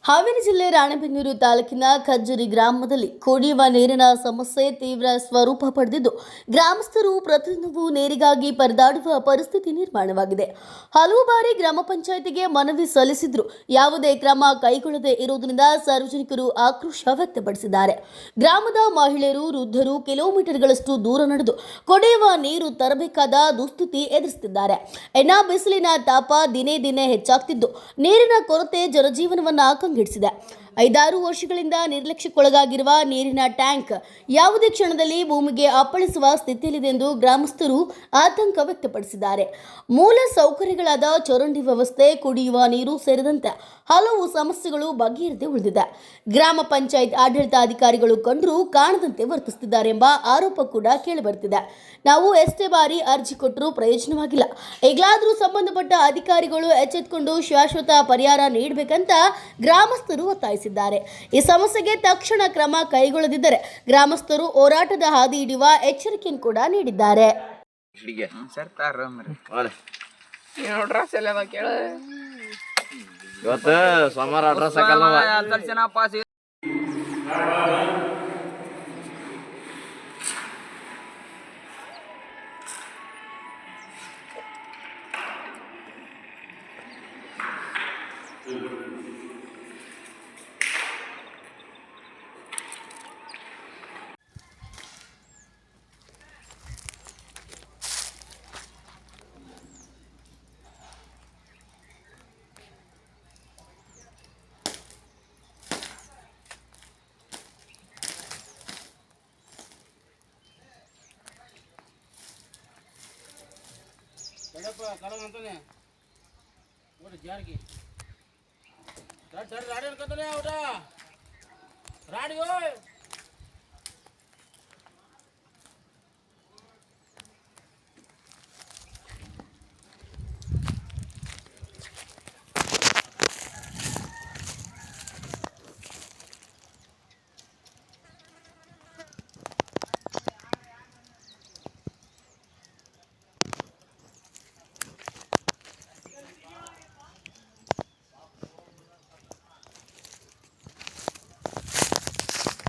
ಹಾವೇರಿ ಜಿಲ್ಲೆ ರಾಣೆಬೆನ್ನೂರು ತಾಲೂಕಿನ ಖಜ್ಜರಿ ಗ್ರಾಮದಲ್ಲಿ ಕುಡಿಯುವ ನೀರಿನ ಸಮಸ್ಯೆ ತೀವ್ರ ಸ್ವರೂಪ ಪಡೆದಿದ್ದು ಗ್ರಾಮಸ್ಥರು ಪ್ರತಿದಿನವೂ ನೀರಿಗಾಗಿ ಪರದಾಡುವ ಪರಿಸ್ಥಿತಿ ನಿರ್ಮಾಣವಾಗಿದೆ. ಹಲವು ಬಾರಿ ಗ್ರಾಮ ಪಂಚಾಯಿತಿಗೆ ಮನವಿ ಸಲ್ಲಿಸಿದ್ರು ಯಾವುದೇ ಕ್ರಮ ಕೈಗೊಳ್ಳದೆ ಇರುವುದರಿಂದ ಸಾರ್ವಜನಿಕರು ಆಕ್ರೋಶ ವ್ಯಕ್ತಪಡಿಸಿದ್ದಾರೆ. ಗ್ರಾಮದ ಮಹಿಳೆಯರು, ವೃದ್ಧರು ಕಿಲೋಮೀಟರ್ಗಳಷ್ಟು ದೂರ ನಡೆದು ಕುಡಿಯುವ ನೀರು ತರಬೇಕಾದ ದುಸ್ಥಿತಿ ಎದುರಿಸುತ್ತಿದ್ದಾರೆ. ಬಿಸಿಲಿನ ತಾಪ ದಿನೇ ದಿನೇ ಹೆಚ್ಚಾಗ್ತಿದ್ದು ನೀರಿನ ಕೊರತೆ ಜನಜೀವನವನ್ನು ಕಂಗೆಡಿಸಿದೆ. 5-6 ವರ್ಷಗಳಿಂದ ನಿರ್ಲಕ್ಷ್ಯಕ್ಕೊಳಗಾಗಿರುವ ನೀರಿನ ಟ್ಯಾಂಕ್ ಯಾವುದೇ ಕ್ಷಣದಲ್ಲಿ ಭೂಮಿಗೆ ಅಪ್ಪಳಿಸುವ ಸ್ಥಿತಿಯಲ್ಲಿದೆ ಎಂದು ಗ್ರಾಮಸ್ಥರು ಆತಂಕ ವ್ಯಕ್ತಪಡಿಸಿದ್ದಾರೆ. ಮೂಲ ಸೌಕರ್ಯಗಳಾದ ಚರಂಡಿ ವ್ಯವಸ್ಥೆ, ಕುಡಿಯುವ ನೀರು ಸೇರಿದಂತೆ ಹಲವು ಸಮಸ್ಯೆಗಳು ಬಗೆಹರಿದೇ ಉಳಿದಿದೆ. ಗ್ರಾಮ ಪಂಚಾಯತ್ ಆಡಳಿತಾಧಿಕಾರಿಗಳು ಕಂಡರೂ ಕಾಣದಂತೆ ವರ್ತಿಸುತ್ತಿದ್ದಾರೆ ಎಂಬ ಆರೋಪ ಕೂಡ ಕೇಳಿಬರುತ್ತಿದೆ. ನಾವು ಎಷ್ಟೇ ಬಾರಿ ಅರ್ಜಿ ಕೊಟ್ಟರೂ ಪ್ರಯೋಜನವಾಗಿಲ್ಲ. ಈಗಲಾದರೂ ಸಂಬಂಧಪಟ್ಟ ಅಧಿಕಾರಿಗಳು ಎಚ್ಚೆತ್ತುಕೊಂಡು ಶಾಶ್ವತ ಪರಿಹಾರ ನೀಡಬೇಕಂತ ಗ್ರಾಮಸ್ಥರು ಒತ್ತಾಯಿಸಿದ್ದಾರೆ. ಈ ಸಮಸ್ಯೆಗೆ ತಕ್ಷಣ ಕ್ರಮ ಕೈಗೊಳ್ಳದಿದ್ದರೆ ಗ್ರಾಮಸ್ಥರು ಹೋರಾಟದ ಹಾದಿ ಹಿಡಿಯುವ ಎಚ್ಚರಿಕೆಯನ್ನು ಕೂಡ ನೀಡಿದ್ದಾರೆ. ಇವತ್ತು ಸೋಮವಾರ ಅಡ್ರೆಸ್ ಹಾಕಲ್ಲ. kalau nontonnya udah jargi dari radio katanya udah radio